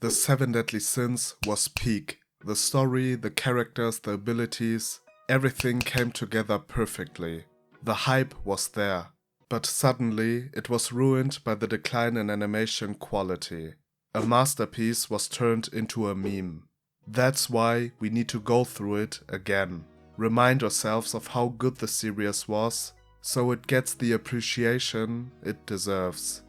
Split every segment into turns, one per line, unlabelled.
The Seven Deadly Sins was peak. The story, the characters, the abilities, everything came together perfectly. The hype was there, but suddenly it was ruined by the decline in animation quality. A masterpiece was turned into a meme. That's why we need to go through it again. Remind ourselves of how good the series was, so it gets the appreciation it deserves.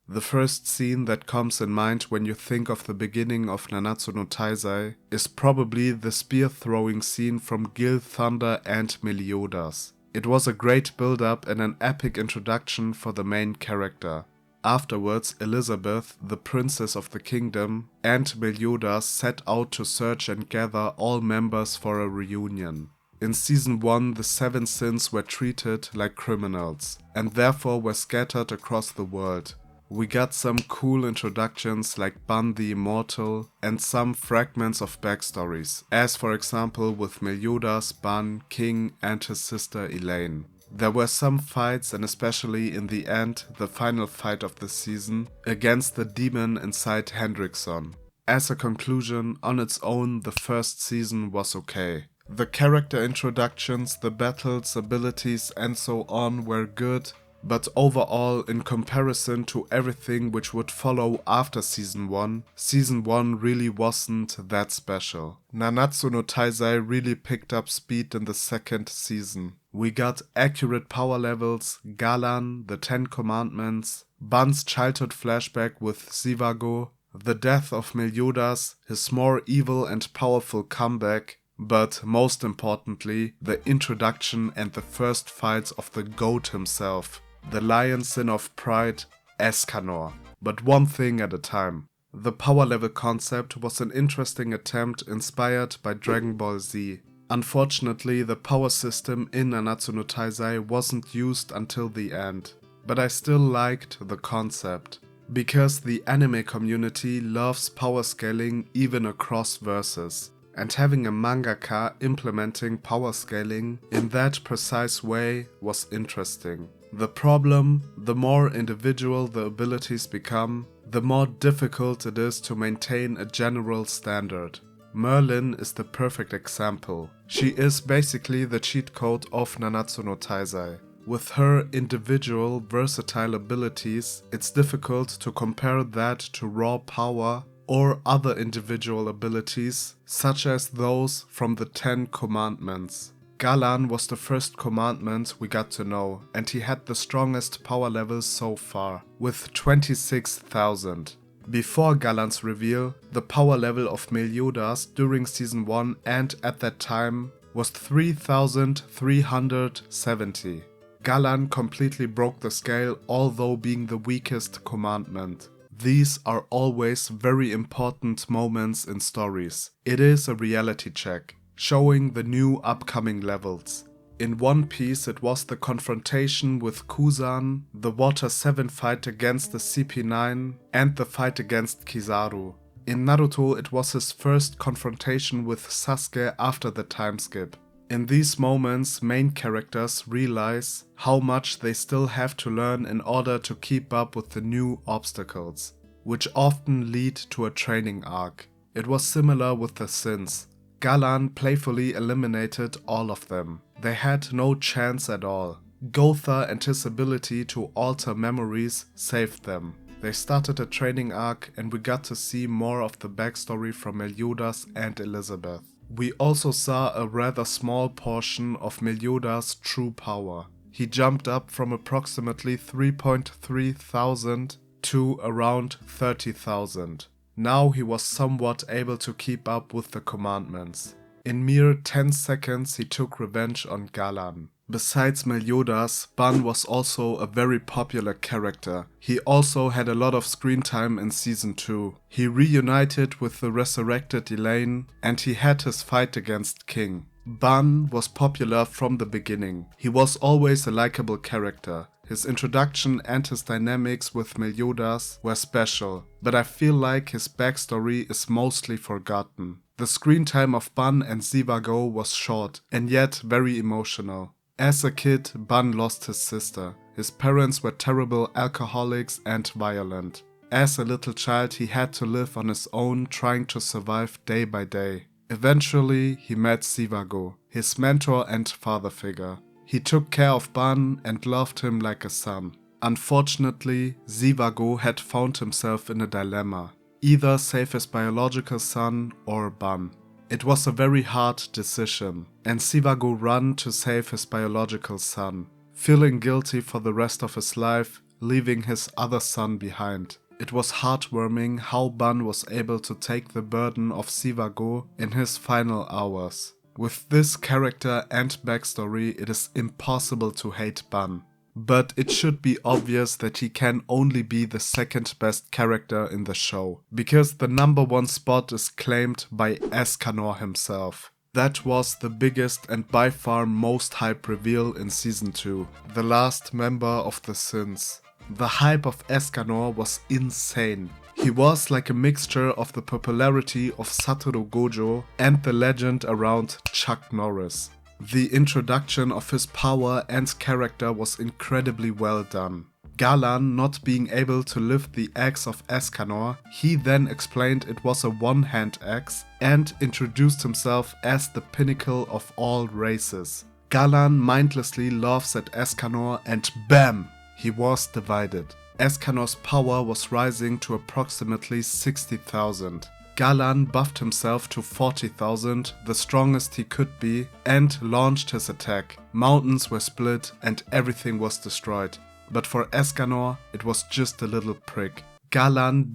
The first scene that comes in mind when you think of the beginning of Nanatsu no Taizai is probably the spear throwing scene from Gil, Thunder and Meliodas. It was a great build-up and an epic introduction for the main character. Afterwards, Elizabeth, the princess of the kingdom, and Meliodas set out to search and gather all members for a reunion. In Season 1, the Seven Sins were treated like criminals, and therefore were scattered across the world. We got some cool introductions like Ban the Immortal and some fragments of backstories, as for example with Meliodas, Ban, King and his sister Elaine. There were some fights, and especially in the end, the final fight of the season, against the demon inside Hendrickson. As a conclusion, on its own, the first season was okay. The character introductions, the battles, abilities and so on were good, but overall, in comparison to everything which would follow after Season 1, Season 1 really wasn't that special. Nanatsu no Taizai really picked up speed in the second season. We got accurate power levels, Galan, the Ten Commandments, Ban's childhood flashback with Zivago, the death of Meliodas, his more evil and powerful comeback, but most importantly, the introduction and the first fights of the GOAT himself, the Lion Sin of Pride, Escanor. But one thing at a time. The power level concept was an interesting attempt inspired by Dragon Ball Z. Unfortunately, the power system in Nanatsu no Taizai wasn't used until the end, but I still liked the concept, because the anime community loves power scaling even across verses, and having a mangaka implementing power scaling in that precise way was interesting. The problem, the more individual the abilities become, the more difficult it is to maintain a general standard. Merlin is the perfect example. She is basically the cheat code of Nanatsu no Taizai. With her individual, versatile abilities, it's difficult to compare that to raw power or other individual abilities, such as those from the Ten Commandments. Galan was the first commandment we got to know, and he had the strongest power levels so far, with 26,000. Before Galan's reveal, the power level of Meliodas during Season 1 and at that time was 3,370. Galan completely broke the scale, although being the weakest commandment. These are always very important moments in stories. It is a reality check, showing the new upcoming levels. In One Piece it was the confrontation with Kusan, the Water 7 fight against the CP9 and the fight against Kizaru. In Naruto it was his first confrontation with Sasuke after the time skip. In these moments main characters realize how much they still have to learn in order to keep up with the new obstacles, which often lead to a training arc. It was similar with the Sins. Galan playfully eliminated all of them. They had no chance at all. Gotha and his ability to alter memories saved them. They started a training arc and we got to see more of the backstory from Meliodas and Elizabeth. We also saw a rather small portion of Meliodas' true power. He jumped up from approximately 3.3 thousand to around 30,000. Now he was somewhat able to keep up with the commandments. In mere 10 seconds he took revenge on Galan. Besides Meliodas, Ban was also a very popular character. He also had a lot of screen time in Season 2. He reunited with the resurrected Elaine and he had his fight against King. Ban was popular from the beginning. He was always a likable character. His introduction and his dynamics with Meliodas were special, but I feel like his backstory is mostly forgotten. The screen time of Ban and Zivago was short and yet very emotional. As a kid, Ban lost his sister. His parents were terrible alcoholics and violent. As a little child, he had to live on his own, trying to survive day by day. Eventually, he met Zivago, his mentor and father figure. He took care of Ban and loved him like a son. Unfortunately, Zivago had found himself in a dilemma. Either save his biological son or Ban. It was a very hard decision, and Zivago ran to save his biological son, feeling guilty for the rest of his life, leaving his other son behind. It was heartwarming how Ban was able to take the burden of Zivago in his final hours. With this character and backstory, it is impossible to hate Ban. But it should be obvious that he can only be the second best character in the show, because the #1 spot is claimed by Escanor himself. That was the biggest and by far most hype reveal in Season 2, the last member of the Sins. The hype of Escanor was insane. He was like a mixture of the popularity of Satoru Gojo and the legend around Chuck Norris. The introduction of his power and character was incredibly well done. Galan not being able to lift the axe of Escanor, he then explained it was a one-hand axe and introduced himself as the pinnacle of all races. Galan mindlessly laughs at Escanor and BAM! He was divided. Escanor's power was rising to approximately 60,000. Galan buffed himself to 40,000, the strongest he could be, and launched his attack. Mountains were split and everything was destroyed. But for Escanor, it was just a little prick. Galan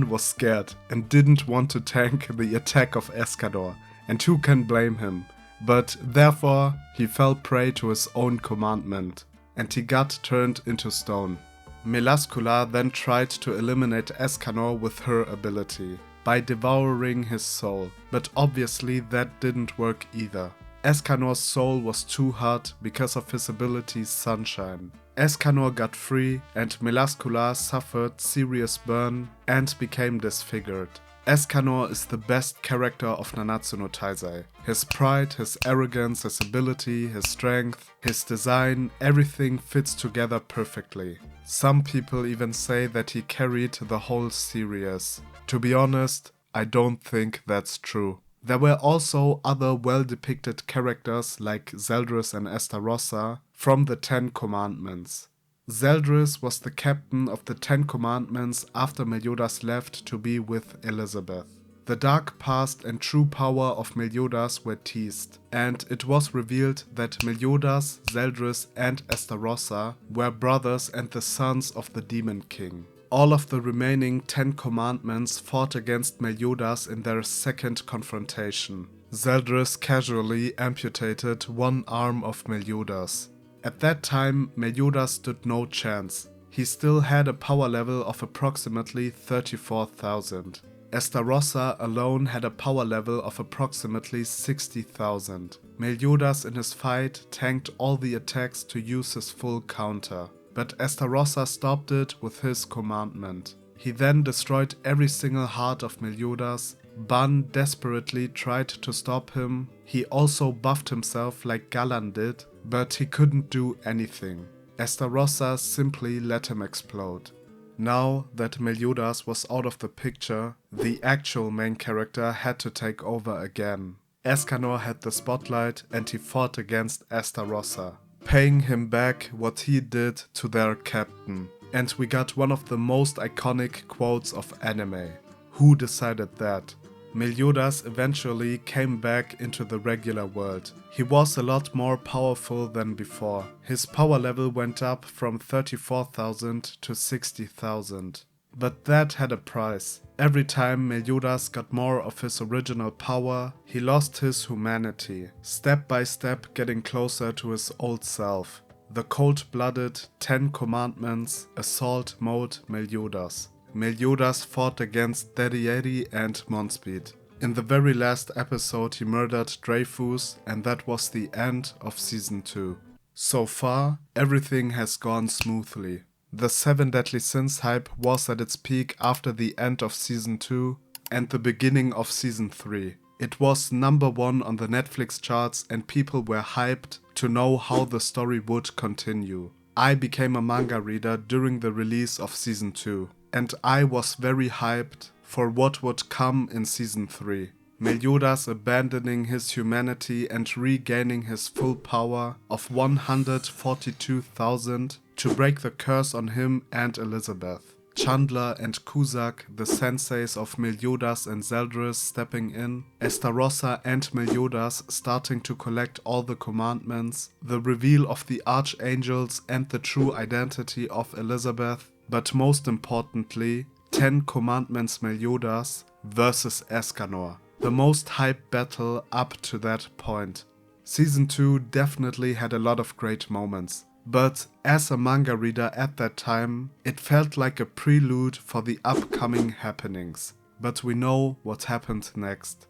was scared and didn't want to tank the attack of Escanor, and who can blame him? But therefore, he fell prey to his own commandment, and he got turned into stone. Melascula then tried to eliminate Escanor with her ability, by devouring his soul, but obviously that didn't work either. Escanor's soul was too hot because of his ability Sunshine. Escanor got free and Melascula suffered serious burn and became disfigured. Escanor is the best character of Nanatsu no Taizai. His pride, his arrogance, his ability, his strength, his design, everything fits together perfectly. Some people even say that he carried the whole series. To be honest, I don't think that's true. There were also other well-depicted characters like Zeldris and Estarossa from the Ten Commandments. Zeldris was the captain of the Ten Commandments after Meliodas left to be with Elizabeth. The dark past and true power of Meliodas were teased, and it was revealed that Meliodas, Zeldris and Estarossa were brothers and the sons of the Demon King. All of the remaining 10 commandments fought against Meliodas in their second confrontation. Zeldris casually amputated one arm of Meliodas. At that time, Meliodas stood no chance. He still had a power level of approximately 34,000. Estarossa alone had a power level of approximately 60,000. Meliodas in his fight tanked all the attacks to use his full counter. But Estarossa stopped it with his commandment. He then destroyed every single heart of Meliodas. Ban desperately tried to stop him. He also buffed himself like Galan did, but he couldn't do anything. Estarossa simply let him explode. Now that Meliodas was out of the picture, the actual main character had to take over again. Escanor had the spotlight and he fought against Estarossa, paying him back what he did to their captain. And we got one of the most iconic quotes of anime. Who decided that? Meliodas eventually came back into the regular world. He was a lot more powerful than before. His power level went up from 34,000 to 60,000. But that had a price. Every time Meliodas got more of his original power, he lost his humanity, step by step getting closer to his old self. The cold-blooded 10 Commandments Assault Mode Meliodas. Meliodas fought against Derrieri and Monspeed. In the very last episode he murdered Dreyfus, and that was the end of Season 2. So far, everything has gone smoothly. The 7 Deadly Sins hype was at its peak after the end of Season 2 and the beginning of Season 3. It was #1 on the Netflix charts and people were hyped to know how the story would continue. I became a manga reader during the release of Season 2, and I was very hyped for what would come in Season 3. Meliodas abandoning his humanity and regaining his full power of 142,000 to break the curse on him and Elizabeth. Chandler and Cusack, the senseis of Meliodas and Zeldris, stepping in, Estarossa and Meliodas starting to collect all the commandments, the reveal of the archangels and the true identity of Elizabeth, but most importantly, 10 Commandments Meliodas versus Escanor, the most hyped battle up to that point. Season 2 definitely had a lot of great moments. But as a manga reader at that time, it felt like a prelude for the upcoming happenings. But we know what happened next.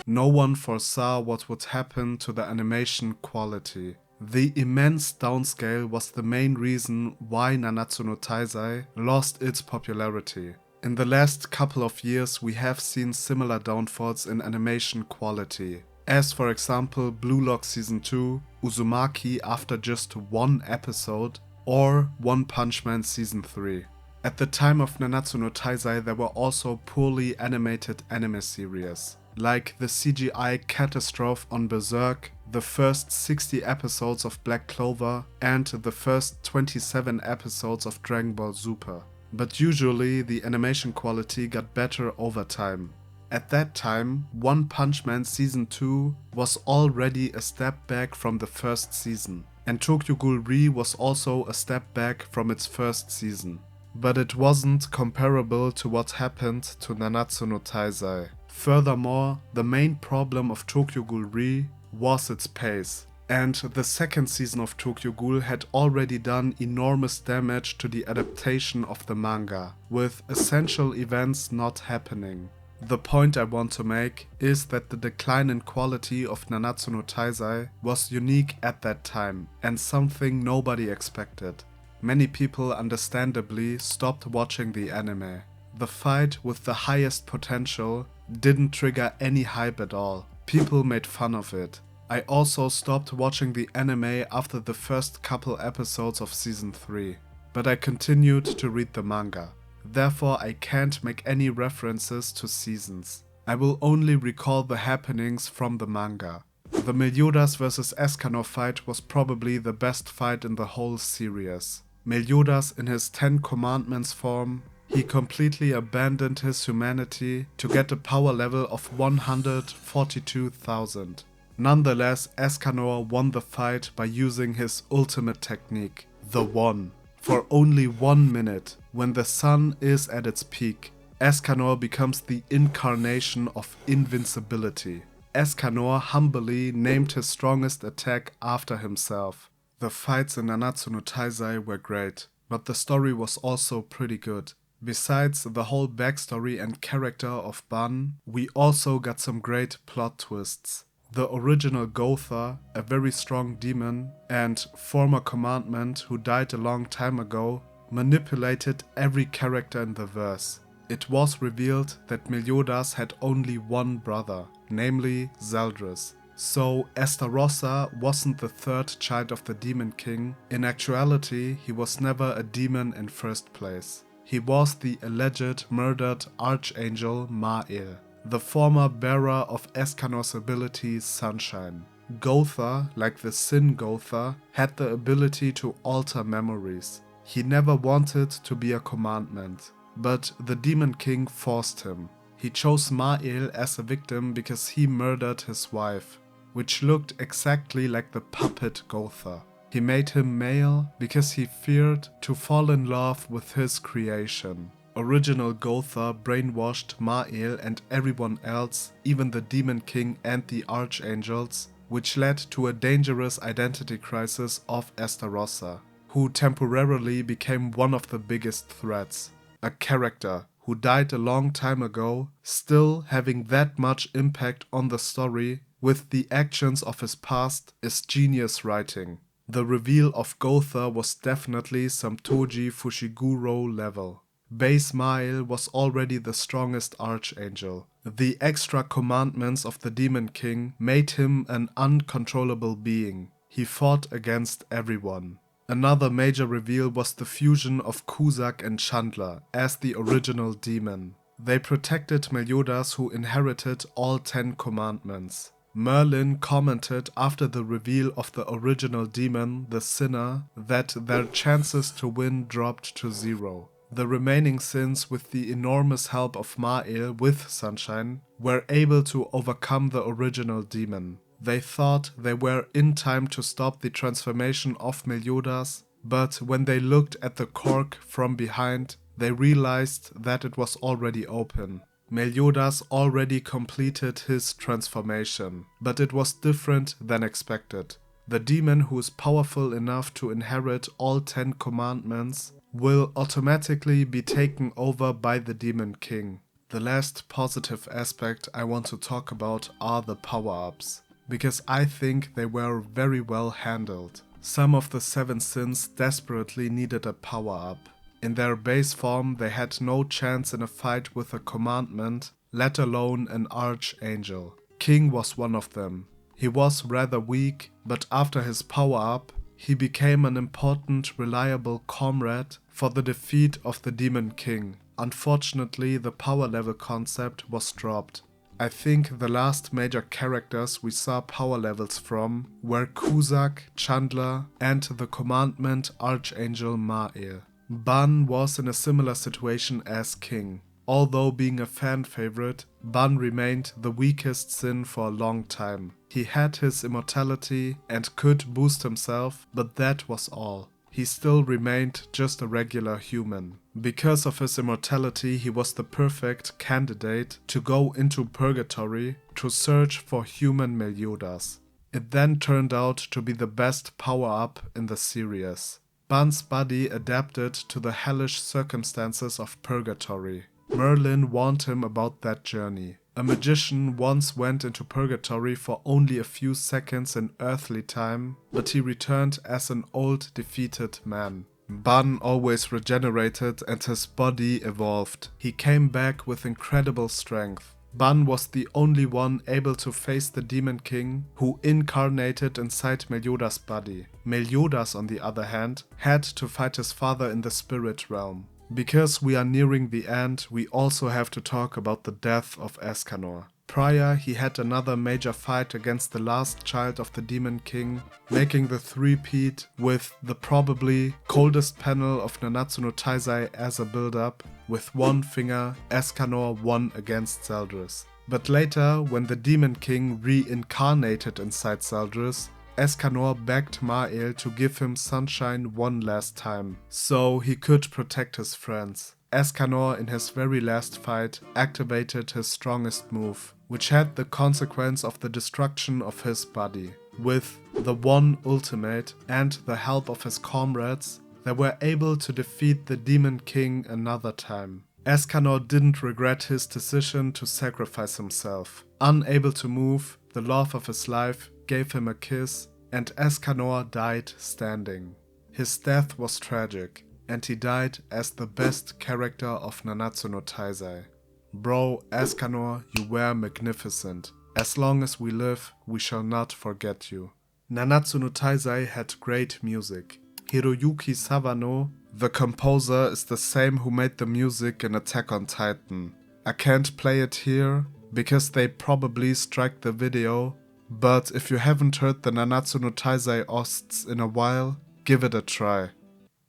No one foresaw what would happen to the animation quality. The immense downscale was the main reason why Nanatsu no Taizai lost its popularity. In the last couple of years we have seen similar downfalls in animation quality, as for example Blue Lock Season 2, Uzumaki after just one episode, or One Punch Man Season 3. At the time of Nanatsu no Taizai there were also poorly animated anime series, like the CGI catastrophe on Berserk, the first 60 episodes of Black Clover, and the first 27 episodes of Dragon Ball Super. But usually the animation quality got better over time. At that time, One Punch Man Season 2 was already a step back from the first season, and Tokyo Ghoul Re was also a step back from its first season. But it wasn't comparable to what happened to Nanatsu no Taizai. Furthermore, the main problem of Tokyo Ghoul Re was its pace, and the second season of Tokyo Ghoul had already done enormous damage to the adaptation of the manga, with essential events not happening. The point I want to make is that the decline in quality of Nanatsu no Taizai was unique at that time, and something nobody expected. Many people understandably stopped watching the anime. The fight with the highest potential didn't trigger any hype at all. People made fun of it. I also stopped watching the anime after the first couple episodes of Season 3, but I continued to read the manga. Therefore I can't make any references to seasons. I will only recall the happenings from the manga. The Meliodas vs Escanor fight was probably the best fight in the whole series. Meliodas in his 10 Commandments form, he completely abandoned his humanity to get a power level of 142,000. Nonetheless, Escanor won the fight by using his ultimate technique, the One. For only 1 minute, when the sun is at its peak, Escanor becomes the incarnation of invincibility. Escanor humbly named his strongest attack after himself. The fights in Nanatsu no Taizai were great, but the story was also pretty good. Besides the whole backstory and character of Ban, we also got some great plot twists. The original Gotha, a very strong demon and former commandment who died a long time ago, manipulated every character in the verse. It was revealed that Meliodas had only one brother, namely Zeldris. So Estarossa wasn't the third child of the Demon King. In actuality, he was never a demon in first place. He was the alleged murdered Archangel Ma'il, the former bearer of Escanor's ability Sunshine. Gotha, like the Sin Gotha, had the ability to alter memories. He never wanted to be a commandment, but the Demon King forced him. He chose Ma'il as a victim because he murdered his wife, which looked exactly like the puppet Gotha. He made him male because he feared to fall in love with his creation. Original Gotha brainwashed Ma'il and everyone else, even the Demon King and the Archangels, which led to a dangerous identity crisis of Estarossa, who temporarily became one of the biggest threats. A character who died a long time ago, still having that much impact on the story with the actions of his past is genius writing. The reveal of Gotha was definitely some Toji Fushiguro level. Base Mael was already the strongest archangel. The extra commandments of the Demon King made him an uncontrollable being. He fought against everyone. Another major reveal was the fusion of Cusack and Chandler as the original demon. They protected Meliodas, who inherited all 10 commandments. Merlin commented after the reveal of the original demon, the Sinner, that their chances to win dropped to 0. The remaining sins, with the enormous help of Mael with Sunshine, were able to overcome the original demon. They thought they were in time to stop the transformation of Meliodas, but when they looked at the cork from behind, they realized that it was already open. Meliodas already completed his transformation, but it was different than expected. The demon who is powerful enough to inherit all 10 commandments will automatically be taken over by the Demon King. The last positive aspect I want to talk about are the power-ups, because I think they were very well handled. Some of the 7 sins desperately needed a power-up. In their base form, they had no chance in a fight with a commandment, let alone an archangel. King was one of them. He was rather weak, but after his power-up, he became an important, reliable comrade for the defeat of the Demon King. Unfortunately, the power level concept was dropped. I think the last major characters we saw power levels from were Cusack, Chandler, and the commandment Archangel Mael. Ban was in a similar situation as King. Although being a fan favorite, Ban remained the weakest sin for a long time. He had his immortality and could boost himself, but that was all. He still remained just a regular human. Because of his immortality, he was the perfect candidate to go into purgatory to search for human Meliodas. It then turned out to be the best power-up in the series. Ban's body adapted to the hellish circumstances of purgatory. Merlin warned him about that journey. A magician once went into purgatory for only a few seconds in earthly time, but he returned as an old, defeated man. Ban always regenerated and his body evolved. He came back with incredible strength. Ban was the only one able to face the Demon King, who incarnated inside Meliodas' body. Meliodas, on the other hand, had to fight his father in the spirit realm. Because we are nearing the end, we also have to talk about the death of Escanor. Prior, he had another major fight against the last child of the Demon King, making the three-peat with the probably coldest panel of Nanatsu no Taizai as a build-up. With one finger, Escanor won against Zeldris. But later, when the Demon King reincarnated inside Zeldris, Escanor begged Mael to give him Sunshine one last time, so he could protect his friends. Escanor, in his very last fight, activated his strongest move, which had the consequence of the destruction of his body. With the one ultimate and the help of his comrades, they were able to defeat the Demon King another time. Escanor didn't regret his decision to sacrifice himself. Unable to move, the love of his life gave him a kiss, and Escanor died standing. His death was tragic, and he died as the best character of Nanatsu no Taizai. Bro, Escanor, you were magnificent. As long as we live, we shall not forget you. Nanatsu no Taizai had great music. Hiroyuki Sawano, the composer, is the same who made the music in Attack on Titan. I can't play it here, because they probably strike the video, but if you haven't heard the Nanatsu no Taizai OSTs in a while, give it a try.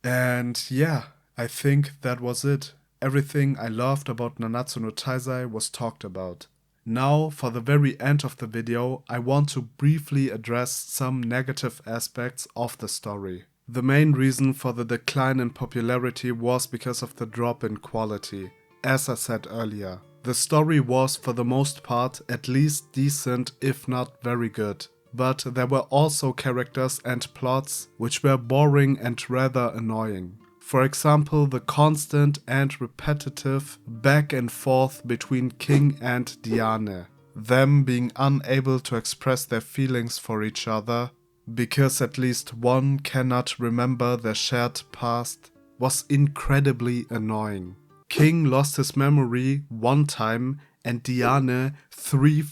And yeah, I think that was it. Everything I loved about Nanatsu no Taizai was talked about. Now, for the very end of the video, I want to briefly address some negative aspects of the story. The main reason for the decline in popularity was because of the drop in quality. As I said earlier, the story was for the most part at least decent, if not very good. But there were also characters and plots which were boring and rather annoying. For example, the constant and repetitive back and forth between King and Diane. Them being unable to express their feelings for each other, because at least one cannot remember their shared past, was incredibly annoying. King lost his memory one time and Diane 3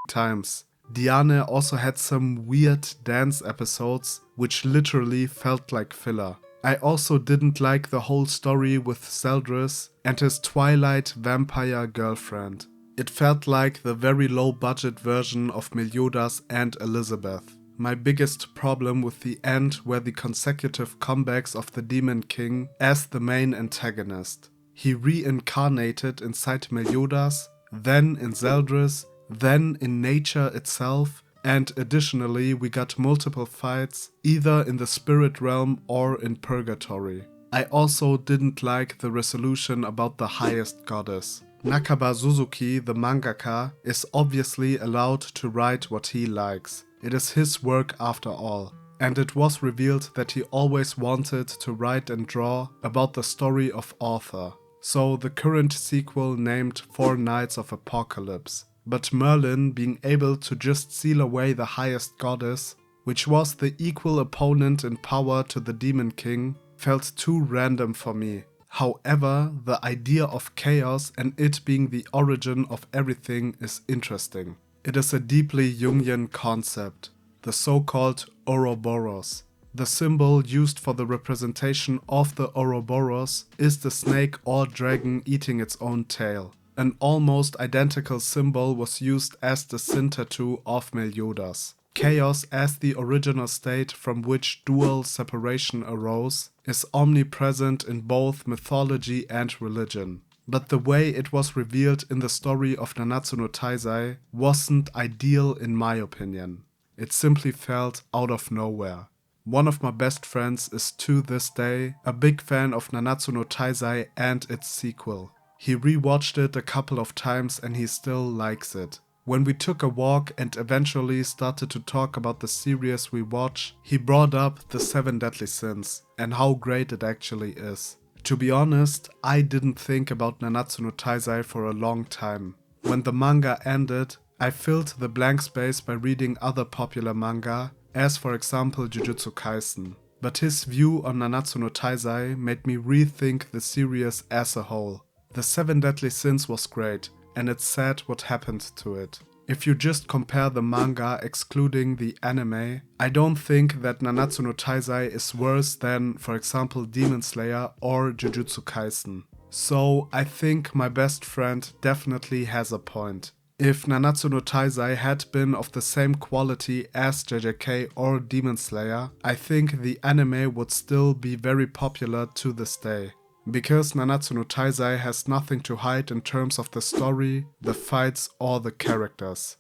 times. Diane also had some weird dance episodes which literally felt like filler. I also didn't like the whole story with Zeldris and his Twilight vampire girlfriend. It felt like the very low budget version of Meliodas and Elizabeth. My biggest problem with the end were the consecutive comebacks of the Demon King as the main antagonist. He reincarnated inside Meliodas, then in Zeldris, then in nature itself, and additionally we got multiple fights either in the spirit realm or in purgatory. I also didn't like the resolution about the highest goddess. Nakaba Suzuki, the mangaka, is obviously allowed to write what he likes. It is his work after all. And it was revealed that he always wanted to write and draw about the story of Arthur. So the current sequel named Four Nights of Apocalypse. But Merlin being able to just seal away the highest goddess, which was the equal opponent in power to the Demon King, felt too random for me. However, the idea of chaos and it being the origin of everything is interesting. It is a deeply Jungian concept, the so-called Ouroboros. The symbol used for the representation of the Ouroboros is the snake or dragon eating its own tail. An almost identical symbol was used as the sin tattoo of Meliodas. Chaos as the original state from which dual separation arose is omnipresent in both mythology and religion. But the way it was revealed in the story of Nanatsu no Taizai wasn't ideal in my opinion. It simply felt out of nowhere. One of my best friends is to this day a big fan of Nanatsu no Taizai and its sequel. He rewatched it a couple of times and he still likes it. When we took a walk and eventually started to talk about the series we watch, he brought up the 7 Deadly Sins and how great it actually is. To be honest, I didn't think about Nanatsu no Taizai for a long time. When the manga ended, I filled the blank space by reading other popular manga, as for example Jujutsu Kaisen. But his view on Nanatsu no Taizai made me rethink the series as a whole. The 7 Deadly Sins was great, and it's sad what happened to it. If you just compare the manga excluding the anime, I don't think that Nanatsu no Taizai is worse than, for example, Demon Slayer or Jujutsu Kaisen. So I think my best friend definitely has a point. If Nanatsu no Taizai had been of the same quality as JJK or Demon Slayer, I think the anime would still be very popular to this day. Because Nanatsu no Taizai has nothing to hide in terms of the story, the fights or the characters.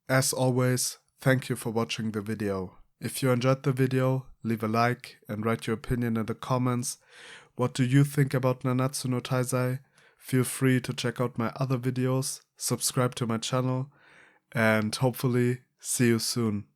As always, thank you for watching the video. If you enjoyed the video, leave a like and write your opinion in the comments. What do you think about Nanatsu no Taizai? Feel free to check out my other videos, subscribe to my channel, and hopefully see you soon.